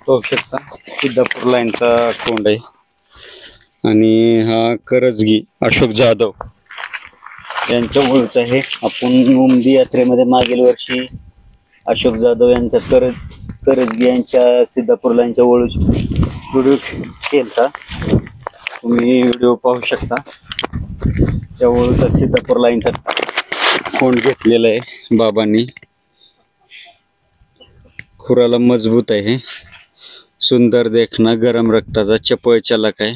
पाहू शकता सिद्धापूर लाईनचा कोंड आहे आणि हा करजगी अशोक जाधव यांच्या ओळूचा आहे. आपण उमदी यात्रेमध्ये मागील वर्षी अशोक जाधव यांचा करजगी यांच्या सिद्धापूर लाईनच्या ओळूची व्हिडिओ केलता. तुम्ही व्हिडिओ पाहू शकता. त्या ओळूचा सिद्धापूर लाईनचा कोंड घेतलेला आहे बाबांनी. खुराला मजबूत आहे, सुंदर देखना, गरम रक्ताचा, चपळ चलाक आहे.